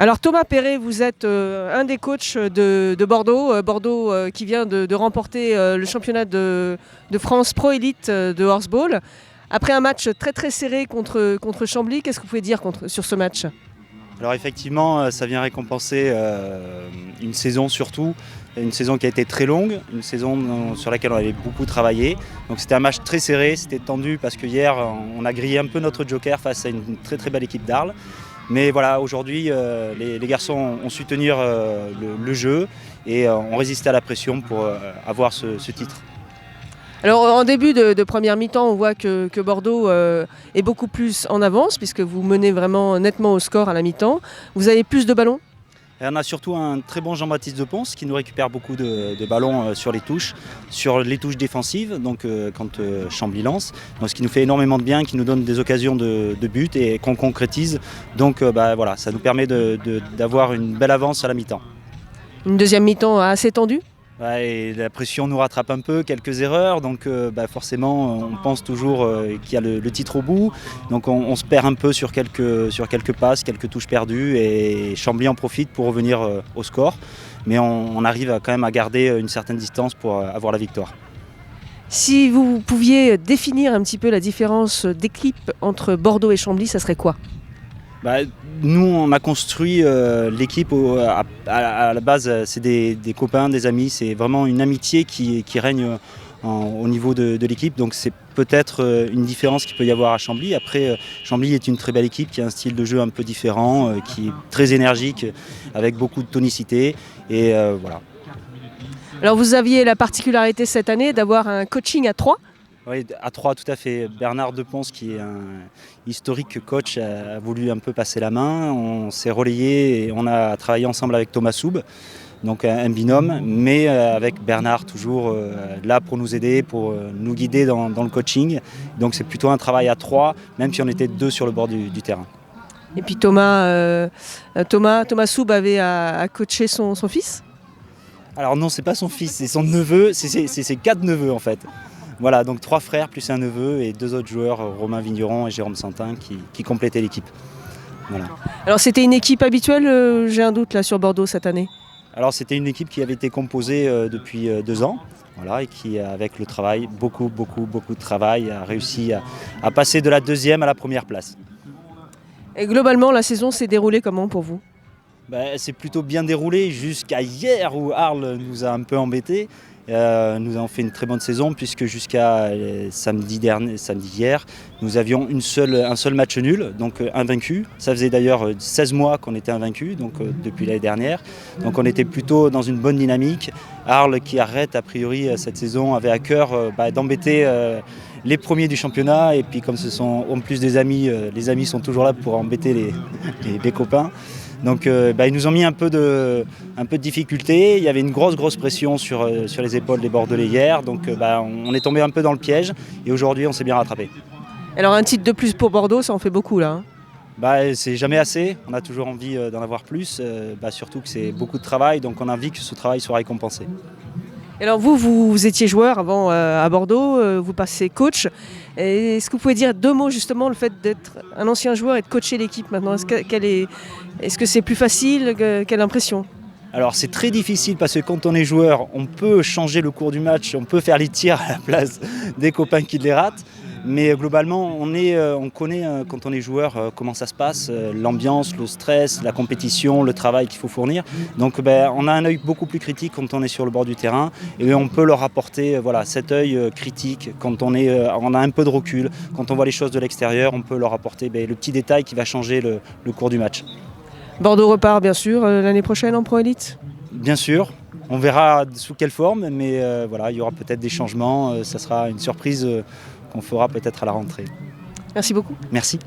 Alors Thomas Perret, vous êtes un des coachs de Bordeaux, Bordeaux qui vient de remporter le championnat de France Pro Elite de Horseball. Après un match très très serré contre Chambly, qu'est-ce que vous pouvez dire sur ce match ? Alors effectivement, ça vient récompenser une saison surtout, une saison qui a été très longue, une saison sur laquelle on avait beaucoup travaillé. Donc c'était un match très serré, c'était tendu parce que hier on a grillé un peu notre joker face à une très très belle équipe d'Arles. Mais voilà, aujourd'hui les garçons ont su tenir le jeu et ont résisté à la pression pour avoir ce titre. Alors en début de première mi-temps, on voit que Bordeaux est beaucoup plus en avance puisque vous menez vraiment nettement au score à la mi-temps. Vous avez plus de ballons ? Et on a surtout un très bon Jean-Baptiste Deponce qui nous récupère beaucoup de ballons sur les touches défensives, donc quand Chambly lance. Donc, ce qui nous fait énormément de bien, qui nous donne des occasions de but et qu'on concrétise. Donc voilà, ça nous permet d'avoir une belle avance à la mi-temps. Une deuxième mi-temps assez tendue ? Ouais, et la pression nous rattrape un peu, quelques erreurs, donc forcément on pense toujours qu'il y a le titre au bout, donc on se perd un peu sur quelques passes, quelques touches perdues et Chambly en profite pour revenir au score, mais on arrive quand même à garder une certaine distance pour avoir la victoire. Si vous pouviez définir un petit peu la différence d'équipe entre Bordeaux et Chambly, ça serait quoi ? Nous, on a construit l'équipe à la base, c'est des copains, des amis, c'est vraiment une amitié qui règne au niveau de l'équipe. Donc c'est peut-être une différence qu'il peut y avoir à Chambly. Après, Chambly est une très belle équipe qui a un style de jeu un peu différent, qui est très énergique, avec beaucoup de tonicité. Et voilà. Alors vous aviez la particularité cette année d'avoir un coaching à 3. Oui, à 3 tout à fait. Bernard Deponce, qui est un historique coach, a voulu un peu passer la main. On s'est relayé et on a travaillé ensemble avec Thomas Soub, donc un binôme, mais avec Bernard toujours là pour nous aider, pour nous guider dans le coaching. Donc c'est plutôt un travail à 3, même si on était 2 sur le bord du terrain. Et puis Thomas Soub avait à coacher son fils ? Alors non, c'est pas son fils, c'est son neveu, c'est ses 4 neveux en fait. Voilà, donc 3 frères plus un neveu et 2 autres joueurs, Romain Vigneron et Jérôme Santin, qui complétaient l'équipe. Voilà. Alors c'était une équipe habituelle, j'ai un doute là sur Bordeaux cette année ? Alors c'était une équipe qui avait été composée depuis 2 ans, voilà, et qui avec le travail, beaucoup de travail, a réussi à passer de la 2e à la 1re place. Et globalement, la saison s'est déroulée comment pour vous ? C'est plutôt bien déroulé jusqu'à hier où Arles nous a un peu embêtés. Nous avons fait une très bonne saison puisque jusqu'à samedi hier, nous avions un seul match nul, donc invaincu. Ça faisait d'ailleurs 16 mois qu'on était invaincu, donc depuis l'année dernière. Donc on était plutôt dans une bonne dynamique. Arles qui arrête a priori cette saison avait à cœur d'embêter les premiers du championnat et puis comme ce sont en plus des amis, les amis sont toujours là pour embêter les copains. Donc ils nous ont mis un peu de difficulté. Il y avait une grosse pression sur les épaules des Bordelais hier. Donc on est tombé un peu dans le piège et aujourd'hui on s'est bien rattrapé. Alors un titre de plus pour Bordeaux, ça en fait beaucoup là. C'est jamais assez. On a toujours envie d'en avoir plus. Surtout que c'est beaucoup de travail. Donc on a envie que ce travail soit récompensé. Et alors vous étiez joueur avant à Bordeaux, vous passez coach. Est-ce que vous pouvez dire 2 mots justement, le fait d'être un ancien joueur et de coacher l'équipe maintenant ? Est-ce que c'est plus facile ? Quelle impression ? Alors c'est très difficile parce que quand on est joueur, on peut changer le cours du match, on peut faire les tirs à la place des copains qui les ratent. Mais globalement, on connaît quand on est joueur comment ça se passe, l'ambiance, le stress, la compétition, le travail qu'il faut fournir. Donc on a un œil beaucoup plus critique quand on est sur le bord du terrain et on peut leur apporter cet œil critique quand on a un peu de recul, quand on voit les choses de l'extérieur, on peut leur apporter le petit détail qui va changer le cours du match. Bordeaux repart bien sûr l'année prochaine en Pro Elite ? Bien sûr. On verra sous quelle forme, mais il y aura peut-être des changements. Ça sera une surprise qu'on fera peut-être à la rentrée. Merci beaucoup. Merci.